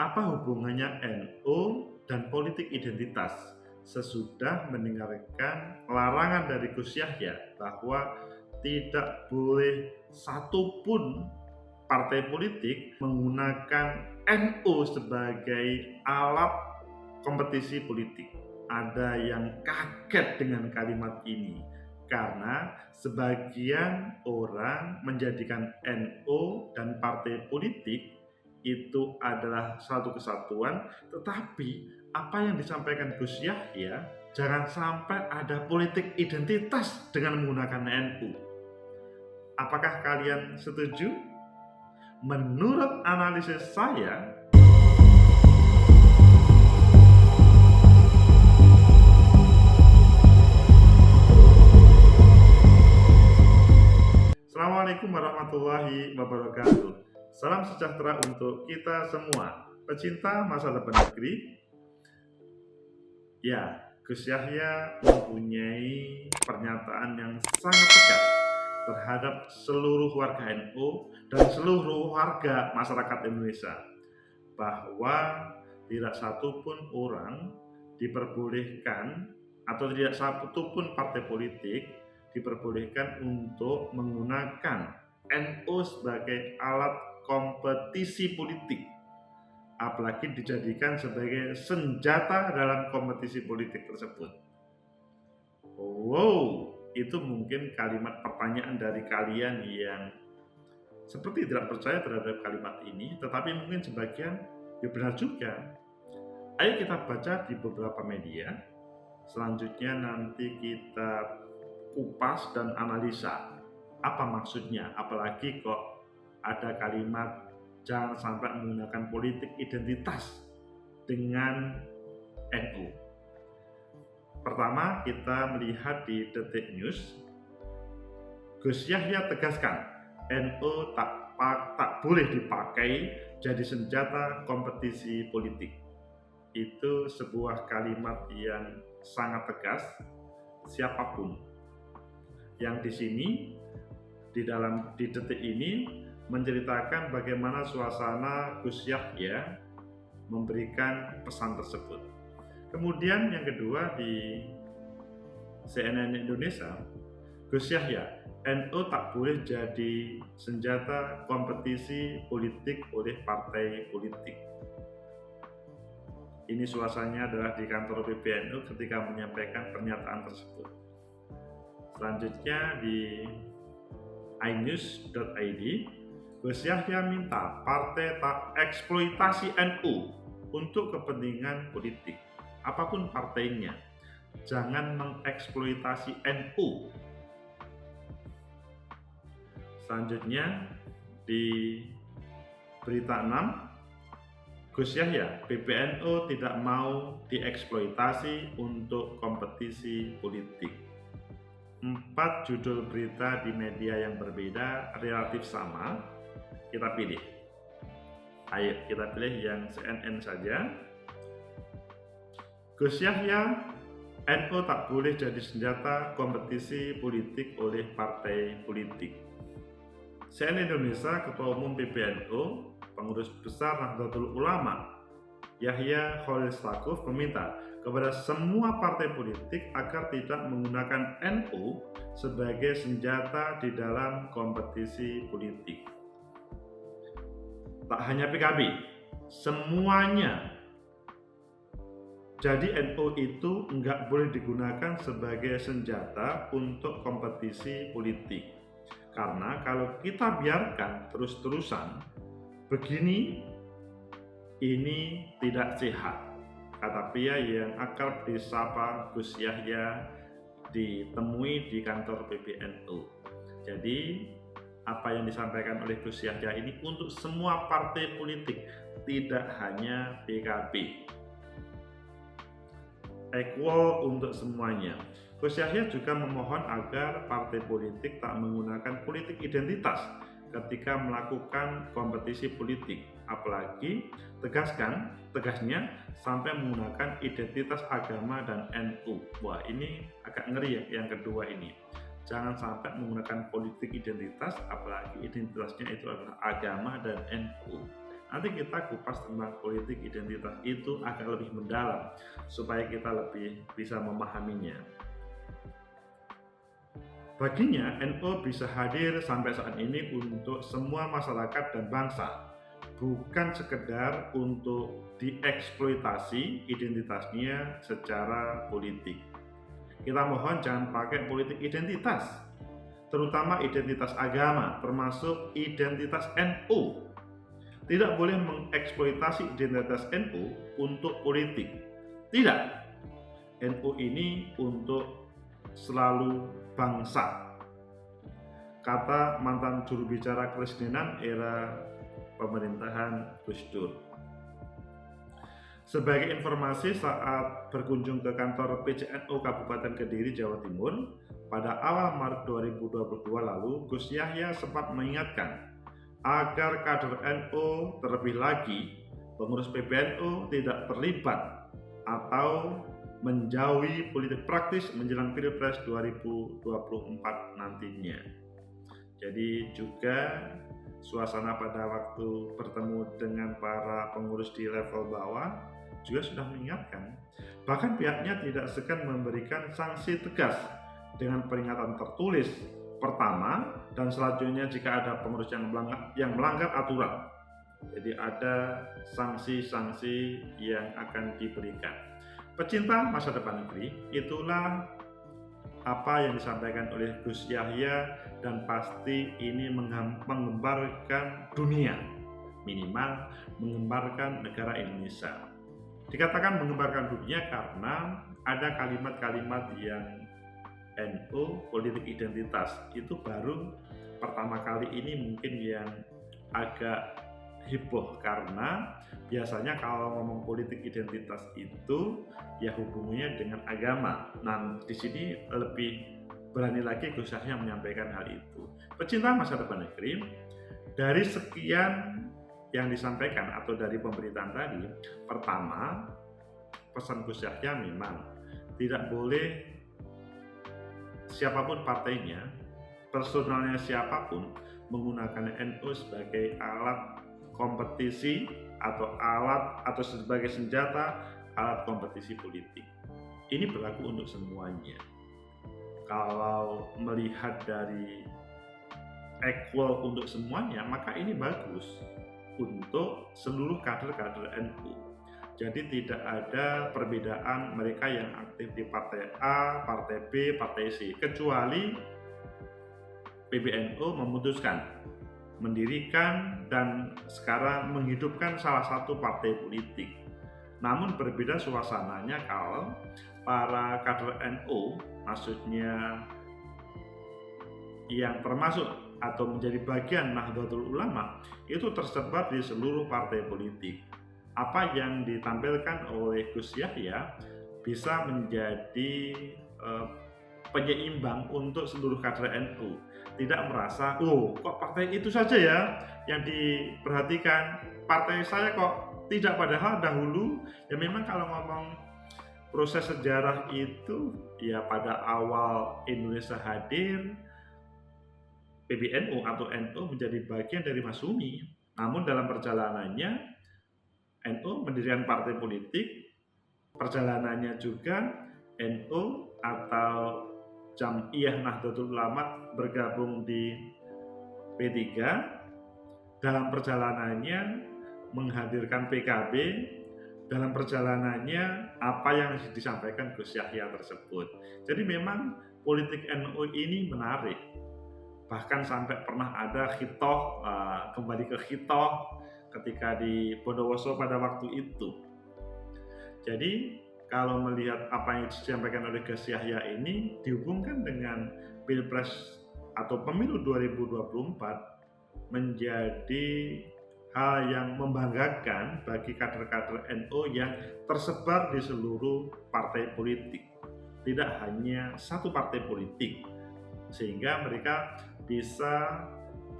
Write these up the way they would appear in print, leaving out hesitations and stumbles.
Apa hubungannya NU dan politik identitas? Sesudah mendengarkan larangan dari Gus Yahya bahwa tidak boleh satupun partai politik menggunakan NU sebagai alat kompetisi politik. Ada yang kaget dengan kalimat ini karena sebagian orang menjadikan NU dan partai politik itu adalah satu kesatuan, tetapi apa yang disampaikan Gus Yahya, jangan sampai ada politik identitas dengan menggunakan NU. Apakah kalian setuju? Menurut analisis saya, Assalamualaikum warahmatullahi wabarakatuh. Salam sejahtera untuk kita semua, pecinta masa depan negeri. Ya, Gus Yahya mempunyai pernyataan yang sangat tegas terhadap seluruh warga NU dan seluruh warga masyarakat Indonesia, bahwa tidak satu pun orang diperbolehkan atau tidak satu pun partai politik diperbolehkan untuk menggunakan NU sebagai alat kompetisi politik, apalagi dijadikan sebagai senjata dalam kompetisi politik tersebut. Wow, itu mungkin kalimat pertanyaan dari kalian yang seperti tidak percaya terhadap kalimat ini, tetapi mungkin sebagian ya benar juga. Ayo kita baca di beberapa media. Selanjutnya nanti kita kupas dan analisa apa maksudnya, apalagi kok ada kalimat jangan sampai menggunakan politik identitas dengan NU. Pertama, kita melihat di Detik News. Gus Yahya tegaskan NU tak boleh dipakai jadi senjata kompetisi politik. Itu sebuah kalimat yang sangat tegas. Siapapun yang di sini di Detik ini menceritakan bagaimana suasana Gus Yahya memberikan pesan tersebut. Kemudian yang kedua di CNN Indonesia, Gus Yahya, NU tak boleh jadi senjata kompetisi politik oleh partai politik. Ini suasananya adalah di kantor PBNU ketika menyampaikan pernyataan tersebut. Selanjutnya di inews.id, Gus Yahya minta partai tak eksploitasi NU untuk kepentingan politik, apapun partainya. Jangan mengeksploitasi NU. Selanjutnya di berita 6, Gus Yahya, PBNU tidak mau dieksploitasi untuk kompetisi politik. 4 judul berita di media yang berbeda relatif sama. Kita pilih. Ayo kita pilih yang CNN saja. Gus Yahya, NU tak boleh jadi senjata kompetisi politik oleh partai politik. CNN Indonesia, Ketua Umum PBNU, Pengurus Besar Nahdlatul Ulama, Yahya Khalil Stakuf meminta kepada semua partai politik agar tidak menggunakan NU sebagai senjata di dalam kompetisi politik. Tak hanya PKB, semuanya. Jadi NU itu nggak boleh digunakan sebagai senjata untuk kompetisi politik. Karena kalau kita biarkan terus-terusan begini, ini tidak sehat. Kata pria yang akrab disapa Gus Yahya ditemui di kantor PBNU. Jadi apa yang disampaikan oleh Gus Yahya ini untuk semua partai politik, tidak hanya PKB. Equal untuk semuanya. Gus Yahya juga memohon agar partai politik tak menggunakan politik identitas ketika melakukan kompetisi politik, apalagi tegasnya sampai menggunakan identitas agama dan NU. Wah, ini agak ngeri ya yang kedua ini. Jangan sampai menggunakan politik identitas, apalagi identitasnya itu adalah agama dan NU. Nanti kita kupas tentang politik identitas itu agak lebih mendalam supaya kita lebih bisa memahaminya. Baginya, NU bisa hadir sampai saat ini untuk semua masyarakat dan bangsa, bukan sekedar untuk dieksploitasi identitasnya secara politik. Kita mohon jangan pakai politik identitas, terutama identitas agama, termasuk identitas NU. Tidak boleh mengeksploitasi identitas NU untuk politik. Tidak. NU ini untuk selalu bangsa. Kata mantan juru bicara Kepresidenan era pemerintahan Gus Dur. Sebagai informasi, saat berkunjung ke kantor PCNU Kabupaten Kediri, Jawa Timur, pada awal Maret 2022 lalu, Gus Yahya sempat mengingatkan agar kader NU, terlebih lagi pengurus PBNU, tidak terlibat atau menjauhi politik praktis menjelang Pilpres 2024 nantinya. Jadi juga suasana pada waktu bertemu dengan para pengurus di level bawah juga sudah mengingatkan. Bahkan pihaknya tidak segan memberikan sanksi tegas dengan peringatan tertulis pertama dan selanjutnya jika ada pengurus yang melanggar aturan. Jadi ada sanksi-sanksi yang akan diberikan. Pecinta masa depan negeri, itulah apa yang disampaikan oleh Gus Yahya, dan pasti ini menggembarkan dunia, minimal menggembarkan negara Indonesia. Dikatakan menggembarkan dunia karena ada kalimat-kalimat yang NU politik identitas itu baru pertama kali ini mungkin yang agak heboh, karena biasanya kalau ngomong politik identitas itu ya hubungannya dengan agama. Nah, di sini lebih berani lagi Gus Yahya menyampaikan hal itu. Pecinta masa depan negeri, dari sekian yang disampaikan atau dari pemberitaan tadi, pertama pesan Gus Yahya memang tidak boleh siapapun partainya, personalnya siapapun, menggunakan NU sebagai alat kompetisi atau sebagai senjata alat kompetisi politik. Ini berlaku untuk semuanya. Kalau melihat dari equal untuk semuanya, maka ini bagus untuk seluruh kader-kader NU. Jadi tidak ada perbedaan mereka yang aktif di partai A, partai B, partai C, kecuali PBNU memutuskan mendirikan dan sekarang menghidupkan salah satu partai politik. Namun berbeda suasananya kalau para kader NU, maksudnya yang termasuk atau menjadi bagian Nahdlatul Ulama, itu tersebar di seluruh partai politik. Apa yang ditampilkan oleh Gus Yahya bisa menjadi penyeimbang untuk seluruh kader NU. Tidak merasa, oh kok partai itu saja ya yang diperhatikan, partai saya kok tidak, padahal dahulu ya memang kalau ngomong proses sejarah itu ya pada awal Indonesia hadir, PBNU atau NU menjadi bagian dari Masyumi. Namun dalam perjalanannya NU mendirikan partai politik, perjalanannya juga NU atau Jam'iyah Nahdlatul Ulama bergabung di P3. Dalam perjalanannya menghadirkan PKB, dalam perjalanannya apa yang disampaikan Gus Yahya tersebut. Jadi memang politik NU ini menarik. Bahkan sampai pernah ada khitoh, kembali ke khitoh ketika di Bondowoso pada waktu itu. Jadi kalau melihat apa yang disampaikan oleh Gus Yahya ini dihubungkan dengan Pilpres atau Pemilu 2024 menjadi hal yang membanggakan bagi kader-kader NU yang tersebar di seluruh partai politik. Tidak hanya satu partai politik, sehingga mereka bisa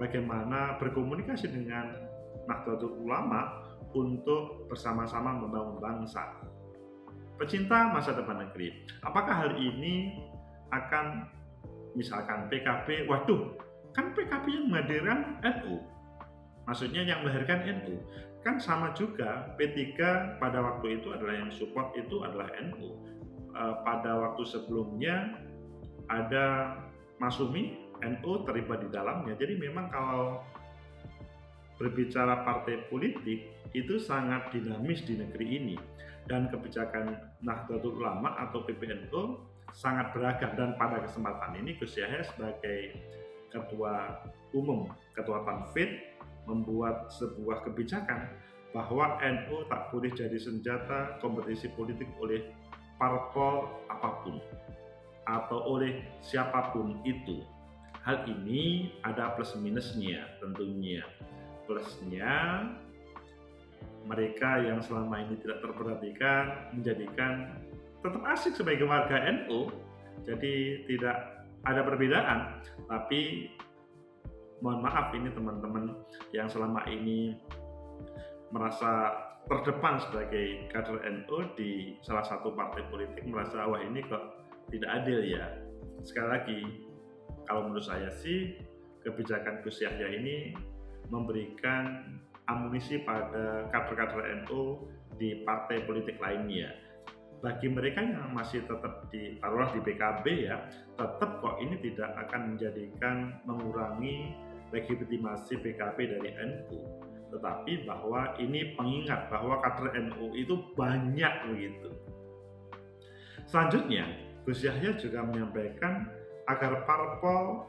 bagaimana berkomunikasi dengan Nahdlatul Ulama untuk bersama-sama membangun bangsa. Pecinta masa depan negeri, apakah hal ini akan misalkan PKB, waduh kan PKB yang menghadirkan NU, maksudnya yang melahirkan NU, kan sama juga P3 pada waktu itu adalah yang support itu adalah NU. Pada waktu sebelumnya ada Masumi, NU terlibat di dalamnya. Jadi memang kalau berbicara partai politik itu sangat dinamis di negeri ini, dan kebijakan Nahdlatul Ulama atau PBNU sangat beragam. Dan pada kesempatan ini Gus Yahya sebagai Ketua Umum, Ketua Tanfid, membuat sebuah kebijakan bahwa NU tak boleh jadi senjata kompetisi politik oleh parpol apapun atau oleh siapapun itu. Hal ini ada plus minusnya tentunya. Plusnya, mereka yang selama ini tidak terperhatikan menjadikan tetap asik sebagai warga NU, jadi tidak ada perbedaan. Tapi mohon maaf, ini teman-teman yang selama ini merasa terdepan sebagai kader NU di salah satu partai politik merasa wah ini kok tidak adil ya. Sekali lagi, kalau menurut saya sih kebijakan Gus Yahya ini memberikan amunisi pada kader-kader NU di partai politik lainnya. Bagi mereka yang masih tetap taruhlah di PKB ya, tetap kok ini tidak akan mengurangi legitimasi PKB dari NU. Tetapi bahwa ini pengingat bahwa kader NU itu banyak begitu. Selanjutnya, Gus Yahya juga menyampaikan agar parpol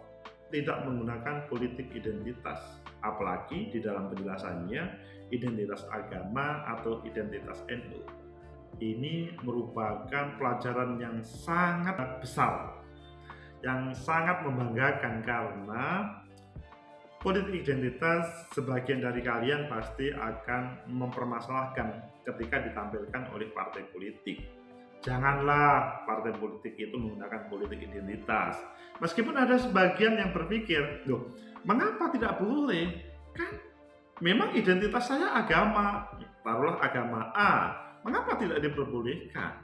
tidak menggunakan politik identitas, apalagi di dalam penjelasannya identitas agama atau identitas NU. Ini merupakan pelajaran yang sangat besar, yang sangat membanggakan, karena politik identitas sebagian dari kalian pasti akan mempermasalahkan ketika ditampilkan oleh partai politik. Janganlah partai politik itu menggunakan politik identitas. Meskipun ada sebagian yang berpikir, loh, mengapa tidak boleh? Kan memang identitas saya agama, taruhlah agama A, mengapa tidak diperbolehkan?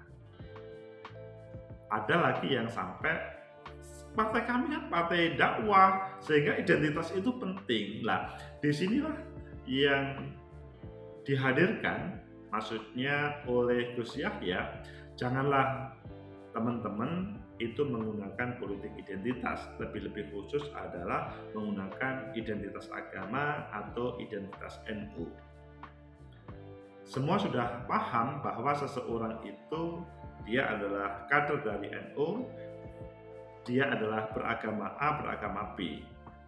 Ada lagi yang sampai partai kami kan partai dakwah, sehingga identitas itu penting. Lah, disinilah yang dihadirkan, maksudnya oleh Gus Yahya, janganlah teman-teman itu menggunakan politik identitas, lebih-lebih khusus adalah menggunakan identitas agama atau identitas NU. Semua sudah paham bahwa seseorang itu dia adalah kader dari NU, dia adalah beragama A, beragama B.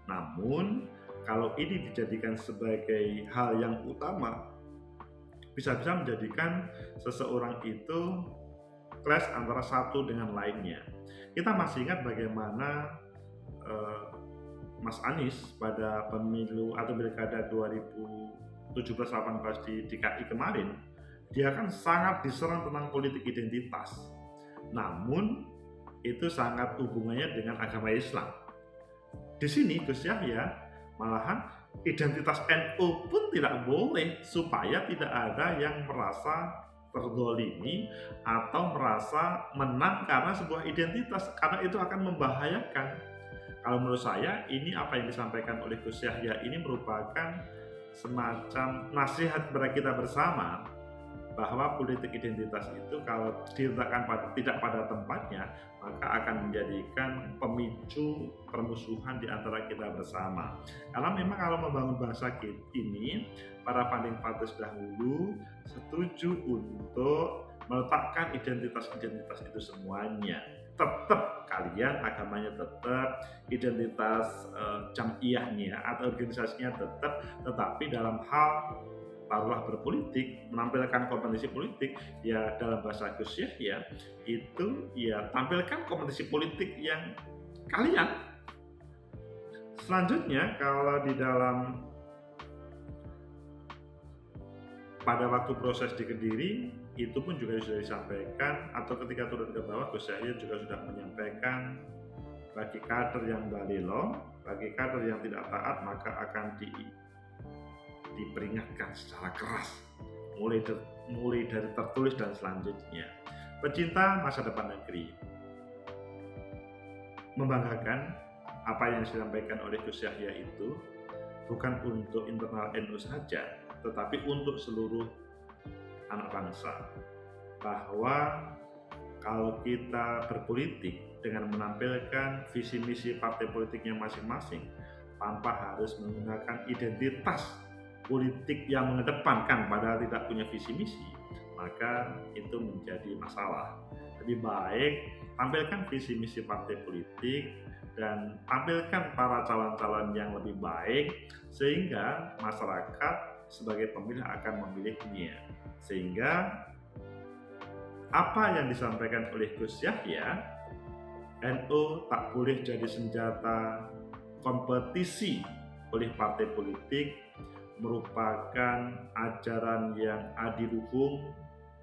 Namun kalau ini dijadikan sebagai hal yang utama, bisa-bisa menjadikan seseorang itu clash antara satu dengan lainnya. Kita masih ingat bagaimana Mas Anies pada pemilu atau pilkada 2017-18 di DKI kemarin, dia kan sangat diserang tentang politik identitas. Namun itu sangat hubungannya dengan agama Islam. Di sini Gus Yahya malahan identitas NU pun tidak boleh, supaya tidak ada yang merasa terdolimi atau merasa menang karena sebuah identitas, karena itu akan membahayakan. Kalau menurut saya, ini apa yang disampaikan oleh Gus Yahya ini merupakan semacam nasihat kepada kita bersama, bahwa politik identitas itu kalau diletakkan tidak pada tempatnya, maka akan menjadikan pemicu permusuhan di antara kita bersama. Karena memang kalau membangun bangsa ini, para founding fathers dahulu setuju untuk meletakkan identitas-identitas itu semuanya. Tetap kalian agamanya tetap, identitas jamiahnya atau organisasinya tetap, tetapi dalam hal taruhlah berpolitik, menampilkan kompetisi politik, ya dalam bahasa Gus Yahya itu ya tampilkan kompetisi politik yang kalian. Selanjutnya, kalau di dalam pada waktu proses di Kediri itu pun juga sudah disampaikan, atau ketika turun ke bawah Gus Yahya juga sudah menyampaikan, bagi kader yang balelo, bagi kader yang tidak taat maka akan diperingatkan secara keras, mulai dari tertulis dan selanjutnya. Pecinta masa depan negeri, membanggakan apa yang disampaikan oleh Gus Yahya itu bukan untuk internal NU saja, tetapi untuk seluruh anak bangsa. Bahwa kalau kita berpolitik dengan menampilkan visi misi partai politiknya masing-masing tanpa harus menggunakan identitas politik yang mengedepankan padahal tidak punya visi misi, maka itu menjadi masalah. Lebih baik tampilkan visi misi partai politik dan tampilkan para calon-calon yang lebih baik sehingga masyarakat sebagai pemilih akan memilihnya. Sehingga apa yang disampaikan oleh Gus Yahya, NU tak boleh jadi senjata kompetisi oleh partai politik, merupakan ajaran yang adiluhung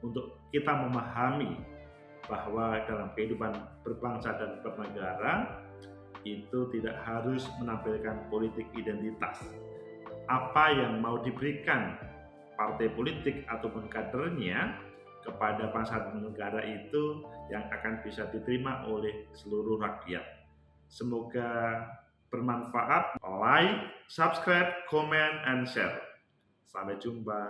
untuk kita memahami bahwa dalam kehidupan berbangsa dan bernegara itu tidak harus menampilkan politik identitas. Apa yang mau diberikan partai politik ataupun kadernya kepada bangsa dan negara itu yang akan bisa diterima oleh seluruh rakyat. Semoga bermanfaat. Like, subscribe, comment, and share. Sampai jumpa.